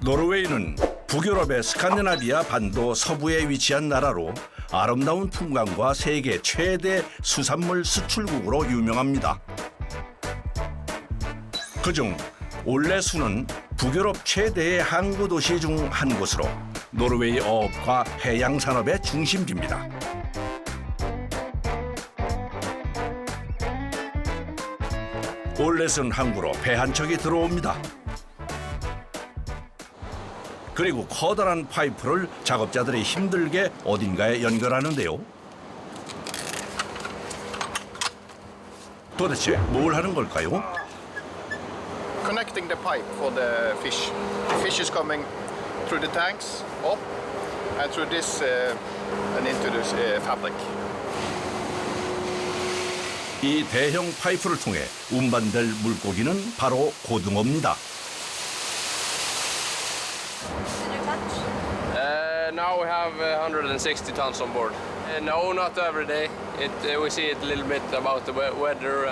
노르웨이는 북유럽의 스칸디나비아 반도 서부에 위치한 나라로 아름다운 풍광과 세계 최대 수산물 수출국으로 유명합니다. 그중 올레수는 북유럽 최대의 항구 도시 중 한 곳으로 노르웨이 어업과 해양 산업의 중심지입니다. 올레슨 항구로 배 한 척이 들어옵니다. 그리고 커다란 파이프를 작업자들이 힘들게 어딘가에 연결하는데요. 도대체 뭘 하는 걸까요? Connecting the pipe for the fish. The fish is coming through the tanks, up, and through this and into this fabric. 이 대형 파이프를 통해 운반될 물고기는 바로 고등어입니다. Now we have 160 tons on board. No, not every day. We see it a little bit about the weather,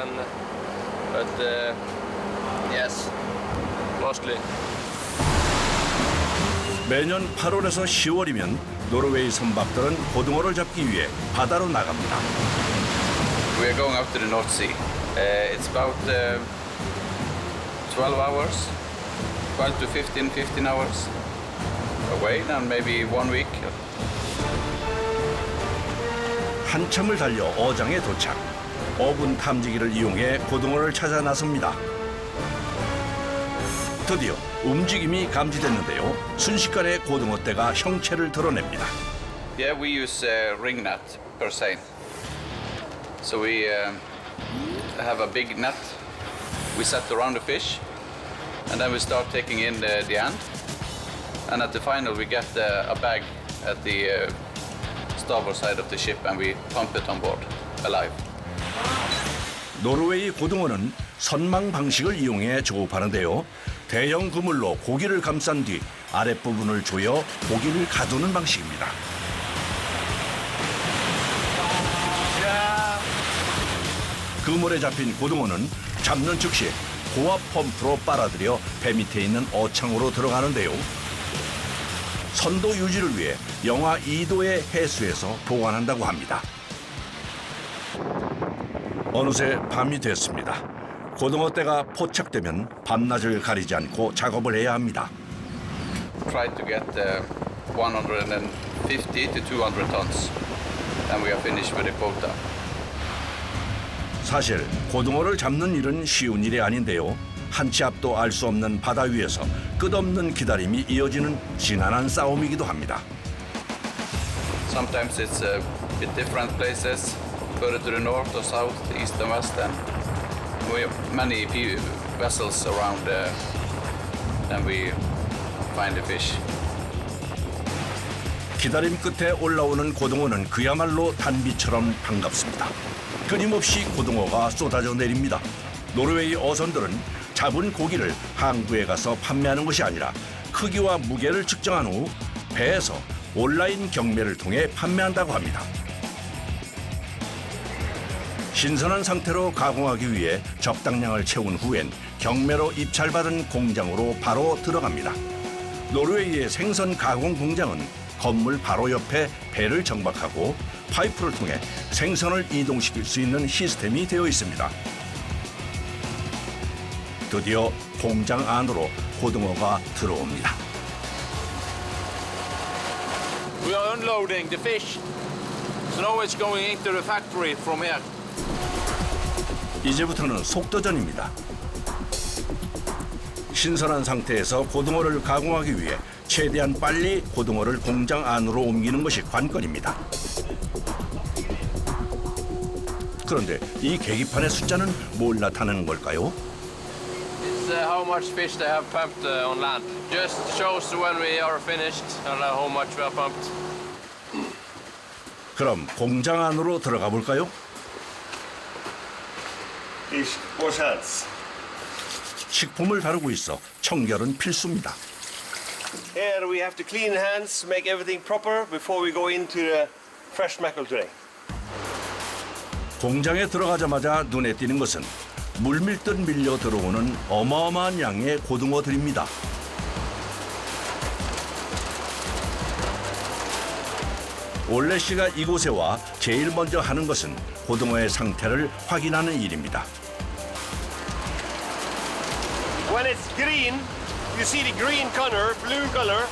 but yes, mostly. 매년 8월에서 10월이면 노르웨이 선박들은 고등어를 잡기 위해 바다로 나갑니다. We are going out to the North Sea. It's about 12 hours, 12 to 15 hours away, and maybe 1 week. 한참을 달려 어장에 도착. 어분 탐지기를 이용해 고등어를 찾아 나섭니다. 드디어 움직임이 감지됐는데요. 순식간에 고등어 떼가 형체를 드러냅니다. Yeah, we use ring net per seine. So we have a big net. We set around the fish, and then we start taking in the end. And at the final, we get a bag at the starboard side of the ship, and we pump it on board, alive. 노르웨이 고등어는 선망 방식을 이용해 조업하는데요. 대형 그물로 고기를 감싼 뒤 아랫부분을 조여 고기를 가두는 방식입니다. 그물에 잡힌 고등어는 잡는 즉시 고압 펌프로 빨아들여 배 밑에 있는 어창으로 들어가는데요. 선도 유지를 위해 영하 2도의 해수에서 보관한다고 합니다. 어느새 밤이 됐습니다. 고등어 떼가 포착되면 밤낮을 가리지 않고 작업을 해야 합니다. Try to get 150 to 200 tons, and we are finished with the quota. 사실 고등어를 잡는 일은 쉬운 일이 아닌데요. 한치 앞도 알 수 없는 바다 위에서 끝없는 기다림이 이어지는 지난한 싸움이기도 합니다. Sometimes it's in different places, further to the north or south, east and west, and we have many vessels around, and we find the fish. 기다림 끝에 올라오는 고등어는 그야말로 단비처럼 반갑습니다. 끊임없이 고등어가 쏟아져 내립니다. 노르웨이 어선들은 잡은 고기를 항구에 가서 판매하는 것이 아니라 크기와 무게를 측정한 후 배에서 온라인 경매를 통해 판매한다고 합니다. 신선한 상태로 가공하기 위해 적당량을 채운 후엔 경매로 입찰받은 공장으로 바로 들어갑니다. 노르웨이의 생선 가공 공장은 건물 바로 옆에 배를 정박하고 파이프를 통해 생선을 이동시킬 수 있는 시스템이 되어 있습니다. 드디어 공장 안으로 고등어가 들어옵니다. We are unloading the fish, so now it's going into the factory from here. 이제부터는 속도전입니다. 신선한 상태에서 고등어를 가공하기 위해 최대한 빨리 고등어를 공장 안으로 옮기는 것이 관건입니다. 그런데 이 계기판의 숫자는 뭘 나타내는 걸까요? It's how much fish they have pumped on land. Just shows when we are finished and how much we have pumped. 그럼 공장 안으로 들어가 볼까요? Fish, wash hands. 식품을 다루고 있어 청결은 필수입니다. Here we have to clean hands, make everything proper before we go into the fresh mackerel today. 공장에 들어가자마자 눈에 띄는 것은 물밀듯 밀려 들어오는 어마어마한 양의 고등어들입니다. 올레 씨가 이곳에 와 제일 먼저 하는 것은 고등어의 상태를 확인하는 일입니다. When it's green, you see the green color, blue color.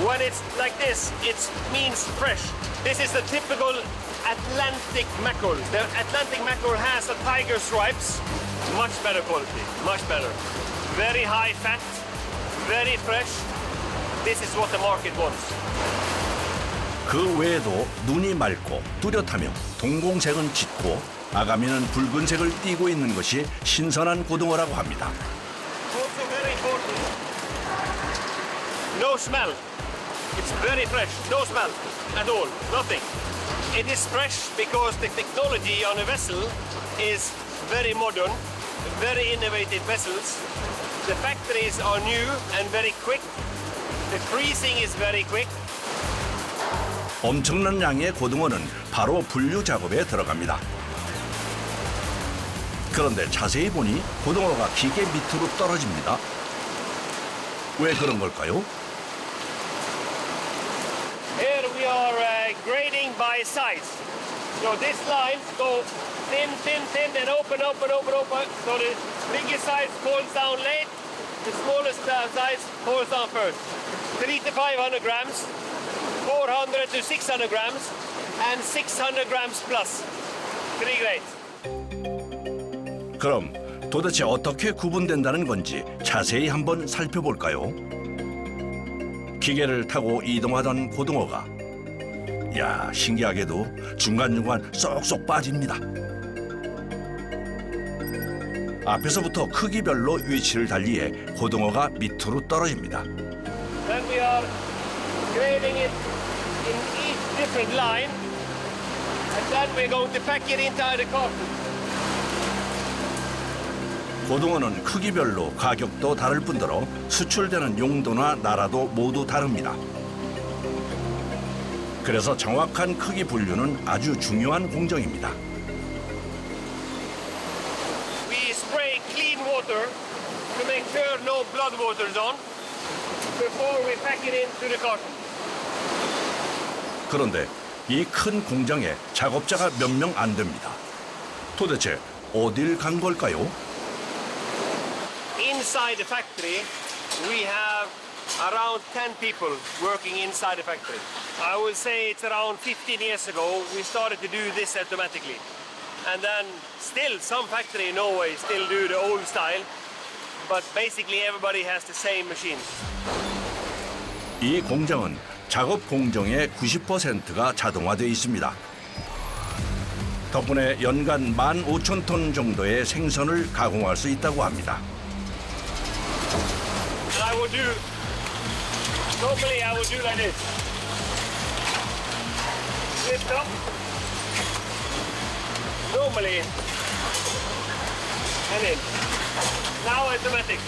When it's like this, it means fresh. This is the typical Atlantic mackerel. The Atlantic mackerel has the tiger stripes. Much better quality, much better. Very high fat, very fresh. This is what the market wants. 그 외에도 눈이 맑고 뚜렷하며 동공색은 짙고 아가미는 붉은색을 띠고 있는 것이 신선한 고등어라고 합니다. Also very important. No smell. It's very fresh. No smell at all. Nothing. It is fresh because the technology on a vessel is very modern, very innovative vessels. The factories are new and very quick. The freezing is very quick. 엄청난 양의 고등어는 바로 분류 작업에 들어갑니다. 그런데 자세히 보니 고등어가 기계 밑으로 떨어집니다. 왜 그런 걸까요? Here we are grading by size. So these lines go thin, thin, thin, and open, open, open, open. So the biggest size falls down late. The smallest size falls down first. 300 to 500 grams, 400 to 600 grams, and 600 grams plus. 3 grades. 그럼 도대체 어떻게 구분된다는 건지 자세히 한번 살펴볼까요? 기계를 타고 이동하던 고등어가 야 신기하게도 중간중간 쏙쏙 빠집니다. 앞에서부터 크기별로 위치를 달리해 고등어가 밑으로 떨어집니다. Then we are grading it in each different line, and then we're going to pack it inside the carton. 고등어는 크기별로 가격도 다를 뿐더러 수출되는 용도나 나라도 모두 다릅니다. 그래서 정확한 크기 분류는 아주 중요한 공정입니다. We spray clean water to make sure no blood water is on before we pack it into the carton. 그런데 이 큰 공장에 작업자가 몇 명 안 됩니다. 도대체 어딜 간 걸까요? Inside the factory, we have around 10 people working inside the factory. I would say it's around 15 years ago we started to do this automatically. And then still some factory in Norway still do the old style, but basically everybody has the same machines. 이 공장은 작업 공정의 90%가 자동화되어 있습니다. 덕분에 연간 15,000톤 정도의 생선을 가공할 수 있다고 합니다. And normally I would do like this. Lift up. Normally. And in. Now automatic.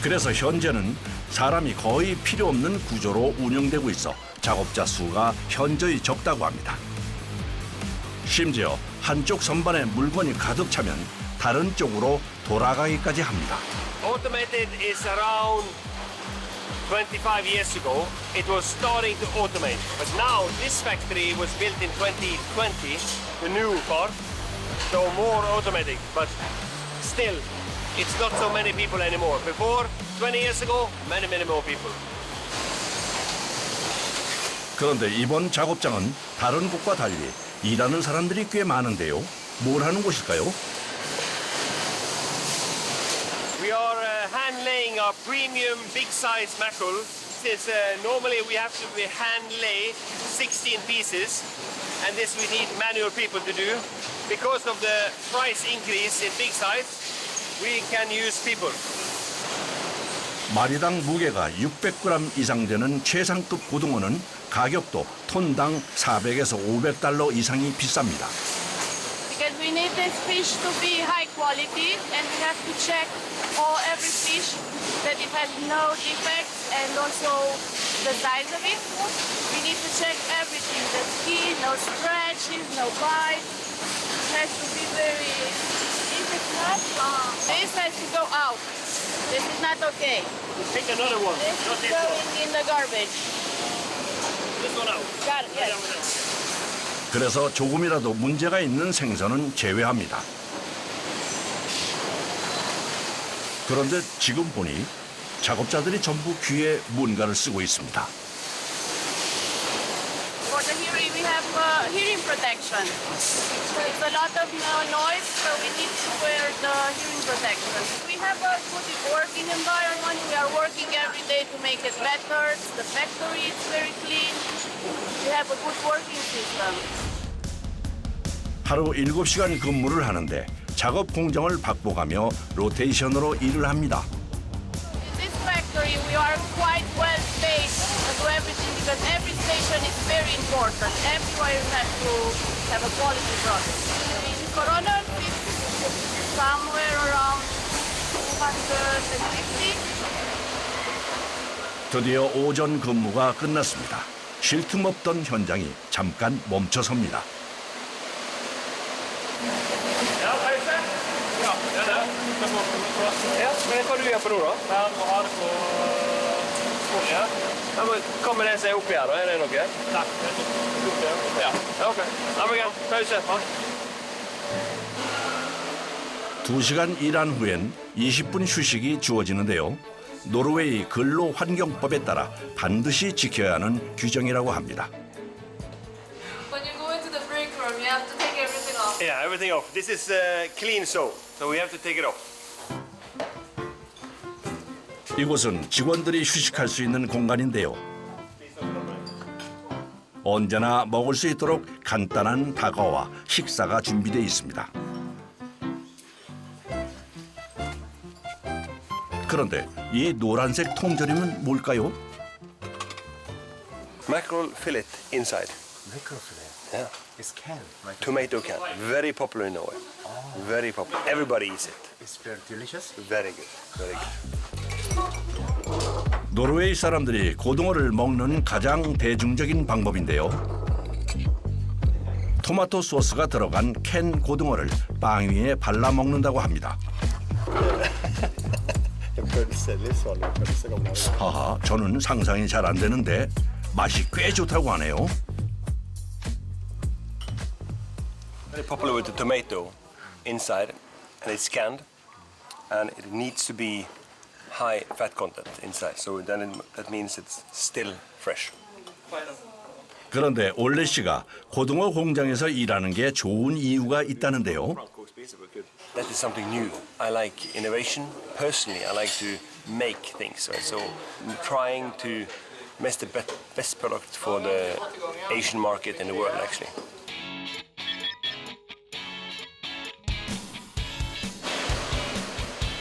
그래서 현재는 사람이 거의 필요 없는 구조로 운영되고 있어 작업자 수가 현저히 적다고 합니다. 심지어 한쪽 선반에 물건이 가득 차면 다른 쪽으로 돌아가기까지 합니다. Automated is around 25 years ago. It was starting to automate. But now this factory was built in 2020, the new part. So more automatic, but still, it's not so many people anymore. Before, 20 years ago, many more people. 그런데 이번 작업장은 다른 곳과 달리 일하는 사람들이 꽤 많은데요. 뭘 하는 곳일까요? We are hand laying our premium big size mackerel. Since normally we have to hand lay 16 pieces, and this we need manual people to do. Because of the price increase in big size, we can use people. 마리당 무게가 600g 이상 되는 최상급 고등어는 가격도 톤당 400에서 500달러 이상이 비쌉니다. Because we need this fish to be high quality, and we have to check every fish that it has no defects, and also the size of it. We need to check everything: the skin, no scratches, no bites. It has to be very. If it's not, this has to go out. This is not okay. Take another one. This Not is this one. going in the garbage. this one out. Got it, yes. 그래서 조금이라도 문제가 있는 생선은 제외합니다. 그런데 지금 보니 작업자들이 전부 귀에 뭔가를 쓰고 있습니다. For the hearing, we have hearing protection. It's a lot of noise, so we need to wear the hearing protection. We have a good working environment. We are working every day to make it better. The factory is very clean. We have a good working system. 하루 7시간 근무를 하는데 작업 공정을 바꿔가며 로테이션으로 일을 합니다. In this factory, we are quite well paid to do everything because every station is very important. Everywhere you have to have a quality product. In Corona, it's somewhere around 250. 드디어 오전 근무가 끝났습니다. 쉴 틈 없던 현장이 잠깐 멈춰섭니다. Ja, pause. Ja, det er det. Ja, men hva du gjør på nå da? Ja, må ha det på ja. Ja, men kommer det seg opp her da? Er det noe? Nei, det er ikke opp her. Ja, ok. Ja, men greit. Pause. 2시간 일한 후엔 20분 휴식이 주어지는데요. 노르웨이 근로환경법에 따라 반드시 지켜야 하는 규정이라고 합니다. When you go into the break room, you have to take everything off. Yeah, everything off. This is clean zone, so we have to take it off. 이곳은 직원들이 휴식할 수 있는 공간인데요. 언제나 먹을 수 있도록 간단한 다과와 식사가 준비되어 있습니다. 그런데 이 노란색 통조림은 뭘까요? Mackerel fillet inside. Mackerel fillet. Yeah. It's can. Right? Tomato can. Very popular in Norway. Very popular. Everybody eats it. It's very delicious. Very good. Very good. 노르웨이 사람들이 고등어를 먹는 가장 대중적인 방법인데요. 토마토 소스가 들어간 캔 고등어를 빵 위에 발라 먹는다고 합니다. 하하, 저는 상상이 잘 안 되는데 맛이 꽤 좋다고 하네요. Very popular with the tomato inside, and it's canned, and it needs to be high fat content inside. So then that means it's still fresh. 그런데 올레 씨가 고등어 공장에서 일하는 게 좋은 이유가 있다는데요. That is something new. I like innovation. Personally, I like to make things. Right? So I'm trying to make the best product for the Asian market in the world, actually.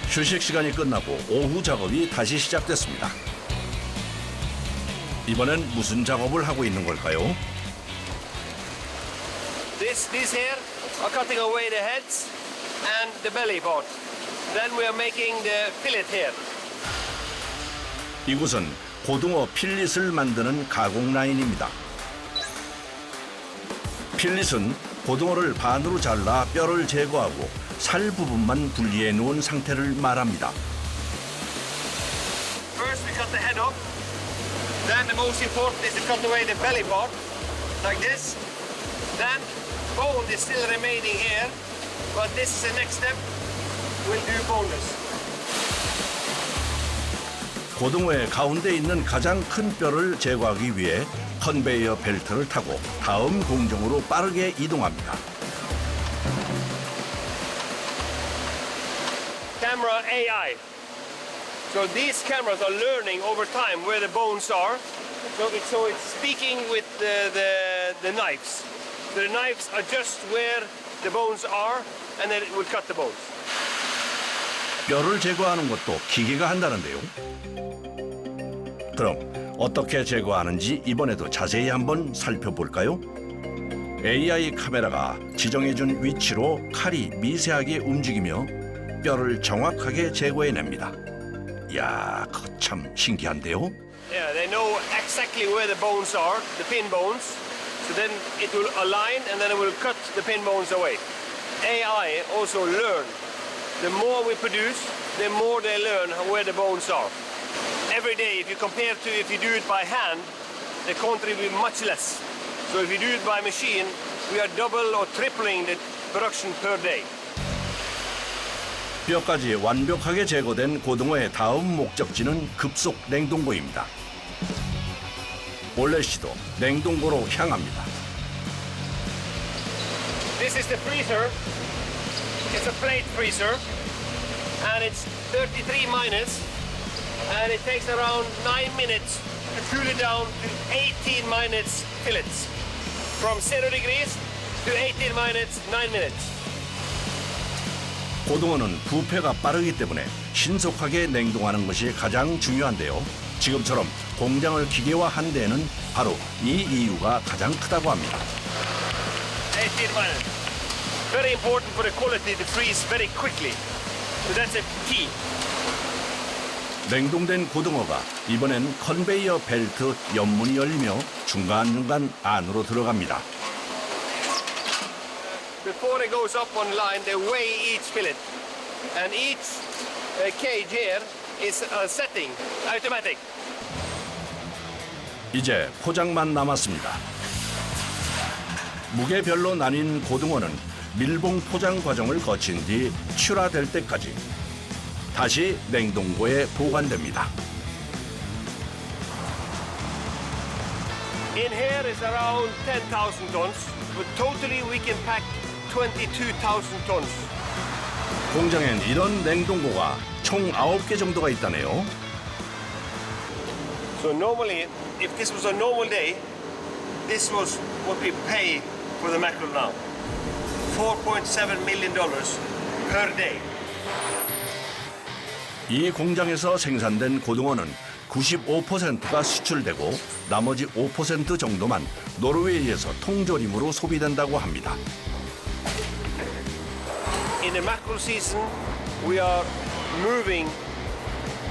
휴식 시간이 끝나고 오후 작업이 다시 시작됐습니다. 이번엔 무슨 작업을 하고 있는 걸까요? This here are cutting away the heads and the belly part. Then we are making the fillet here. 이곳은 고등어 필릿을 만드는 가공 라인입니다. 필릿은 고등어를 반으로 잘라 뼈를 제거하고 살 부분만 분리해 놓은 상태를 말합니다. First we cut the head off. Then the most important is to cut away the belly part, like this. Then bone is still remaining here, but this is the next step. We'll do boneless. 고등어의 가운데 있는 가장 큰 뼈를 제거하기 위해 컨베이어 벨트를 타고 다음 공정으로 빠르게 이동합니다. Camera AI. So these cameras are learning over time where the bones are. So it's speaking with the knives. The knives adjust where the bones are, and then it will cut the bones. 뼈를 제거하는 것도 기계가 한다는데요. 그럼 어떻게 제거하는지 이번에도 자세히 한번 살펴볼까요? AI 카메라가 지정해준 위치로 칼이 미세하게 움직이며 뼈를 정확하게 제거해냅니다. 이야, 참 신기한데요? Yeah, they know exactly where the bones are, the pin bones. So then it will align, and then it will cut the pin bones away. AI also learn. The more we produce, the more they learn where the bones are. Every day, if you compare to if you do it by hand, the country will be much less. So if we do it by machine, we are double or tripling the production per day. 뼈까지 완벽하게 제거된 고등어의 다음 목적지는 급속 냉동고입니다. 올레 씨도 냉동고로 향합니다. This is the freezer. It's a plate freezer, and it's 33 minus, and it takes around 9 minutes to cool it down to 18 minus fillets. From 0 degrees to 18 minus, 9 minutes. 고등어는 부패가 빠르기 때문에 신속하게 냉동하는 것이 가장 중요한데요. 지금처럼 공장을 기계화한 데에는 바로 이 이유가 가장 크다고 합니다. 18 minus. Very important for the quality to freeze very quickly. So that's a key. 냉동된 고등어가 이번엔 컨베이어 벨트 옆문이 열리며 중간중간 안으로 들어갑니다. Before it goes up on line, they weigh each fillet. And each cage here is a setting, automatic. 이제 포장만 남았습니다. 무게별로 나뉜 고등어는 밀봉 포장 과정을 거친 뒤 출하될 때까지 다시 냉동고에 보관됩니다. In here is around 10,000 tons, but totally we can pack 22,000 tons. 공장엔 이런 냉동고가 총 9개 정도가 있다네요. So normally, if this was a normal day, this was what we pay for the mackerel now. $4.7 million per day. 이 공장에서 생산된 고등어는 95%가 수출되고 나머지 5% 정도만 노르웨이에서 통조림으로 소비된다고 합니다. In the mackerel season, we are moving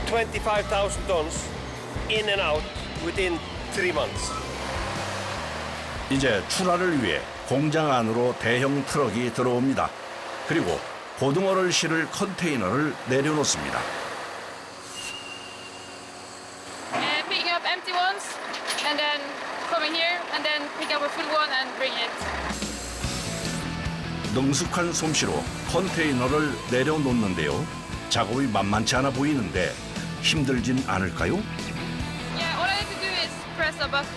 25,000 tons in and out within 3 months. 이제 출하를 위해 공장 안으로 대형 트럭이 들어옵니다. 그리고 고등어를 실을 컨테이너를 내려놓습니다. Picking up empty ones and then coming here and then pick up a full one and bring it. 능숙한 솜씨로 컨테이너를 내려놓는데요. 작업이 만만치 않아 보이는데 힘들진 않을까요? Yeah, all I have to do is press a button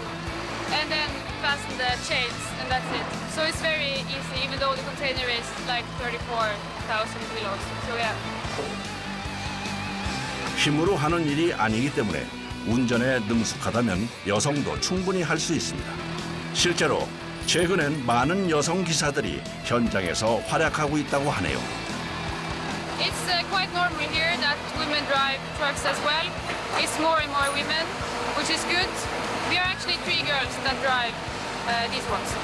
and then fasten the chains and that's it. So it's very easy even though the container is like 34,000 kilos. So yeah. 힘으로 하는 일이 아니기 때문에 운전에 능숙하다면 여성도 충분히 할 수 있습니다. 실제로 최근엔 많은 여성 기사들이 현장에서 활약하고 있다고 하네요. It's quite normal here that women drive trucks as well. It's more and more women, which is good. We are actually 3 girls that drive these ones.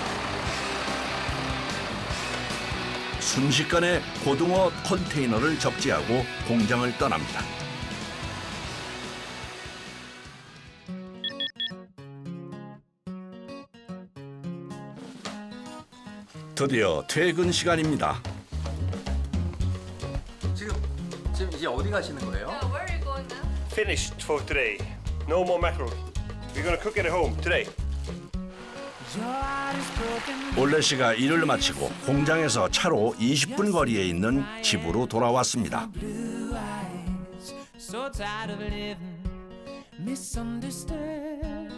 순식간에 고등어 컨테이너를 적재하고 공장을 떠납니다. 드디어 퇴근 시간입니다. 지금 이제 어디 가시는 거예요? Where are you going now? Finished for today. No more mackerel. We're gonna cook it at home today. 올레 씨가 일을 마치고 공장에서 차로 20분 거리에 있는 집으로 돌아왔습니다. So tired of living misunderstood.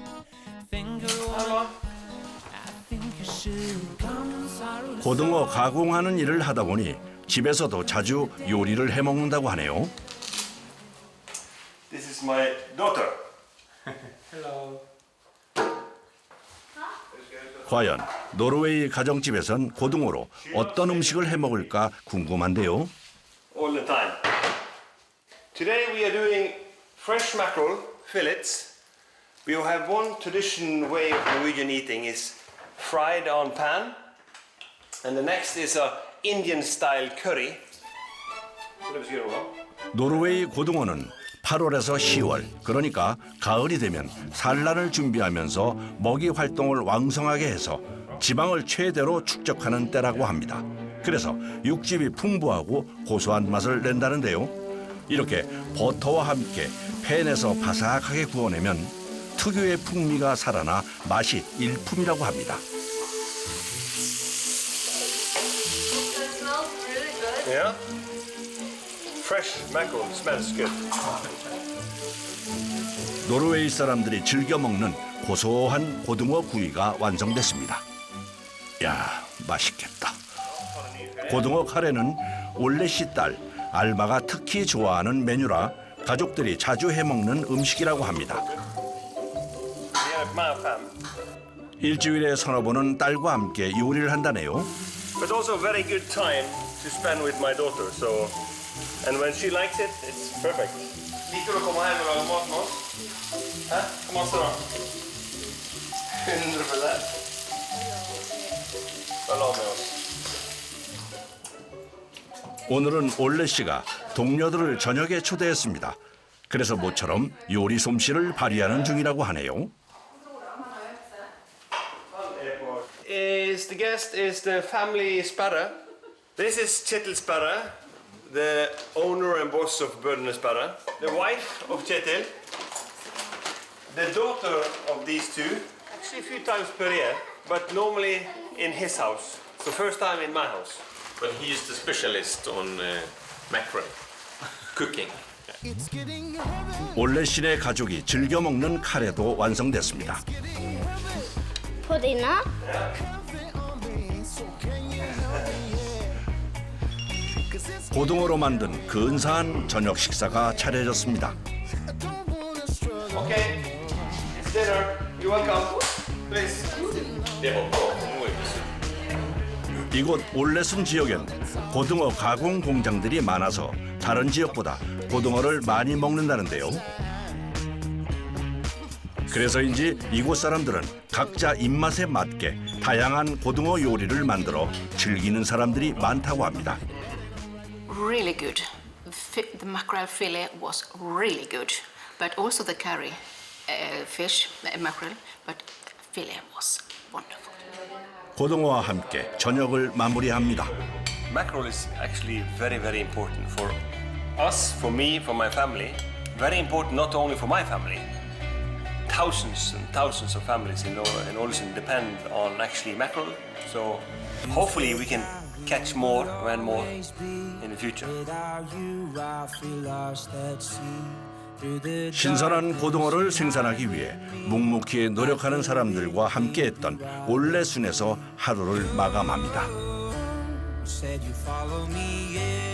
Finger one, I think you should come sorrow. 고등어 가공하는 일을 하다 보니 집에서도 자주 요리를 해 먹는다고 하네요. This is my daughter. 과연 노르웨이 가정집에선 고등어로 어떤 음식을 해 먹을까 궁금한데요. All the time. Today we are doing fresh mackerel fillets. We will have one traditional way of Norwegian eating is fried on pan, and the next is a Indian style curry. 노르웨이 고등어는 8월에서 10월, 그러니까 가을이 되면 산란을 준비하면서 먹이 활동을 왕성하게 해서 지방을 최대로 축적하는 때라고 합니다. 그래서 육즙이 풍부하고 고소한 맛을 낸다는데요. 이렇게 버터와 함께 팬에서 바삭하게 구워내면 특유의 풍미가 살아나 맛이 일품이라고 합니다. Yeah. Fresh mackerel smells good. 노르웨이 사람들이 즐겨 먹는 고소한 고등어 구이가 완성됐습니다. 야, 맛있겠다. 고등어 카레는 올레씨 딸 알마가 특히 좋아하는 메뉴라 가족들이 자주 해먹는 음식이라고 합니다. Yeah, my fam. 일주일에 서너 번은 딸과 함께 요리를 한다네요. But also a very good time to spend with my daughter. So, and when she likes it, it's perfect. Liker du å komme hjem og lage mat med oss? Hæ? Hvor masse da? 100%. Følg av med oss. 오늘은 올레 씨가 동료들을 저녁에 초대했습니다. 그래서 모처럼 요리 솜씨를 발휘하는 중이라고 하네요. The guest is the family Sparre. This is Kjetil Sparre, the owner and boss of Bødene Sparre. The wife of Kjetil. The daughter of these two. Actually a few times per year, but normally in his house. So first time in my house. But he is the specialist on mackerel cooking. 올레 씨네 가족이 즐겨 먹는 카레도 완성됐습니다. Pudding. 고등어로 만든 근사한 저녁 식사가 차려졌습니다. Okay, it's dinner. You're welcome. Please. 이곳 올레순 지역엔 고등어 가공 공장들이 많아서 다른 지역보다 고등어를 많이 먹는다는데요. 그래서인지 이곳 사람들은 각자 입맛에 맞게 다양한 고등어 요리를 만들어 즐기는 사람들이 많다고 합니다. Really good. The mackerel fillet was really good, but also the curry fish mackerel, but fillet was wonderful. 고등어와 함께 저녁을 마무리합니다. Mackerel is actually very, very important for us, for me, for my family. Very important not only for my family. Thousands and thousands of families in Ålesund depend on actually mackerel. So hopefully we can catch more and more in the future. 신선한 고등어를 생산하기 위해 묵묵히 노력하는 사람들과 함께했던 올레순에서 하루를 마감합니다. Said you follow me, yeah.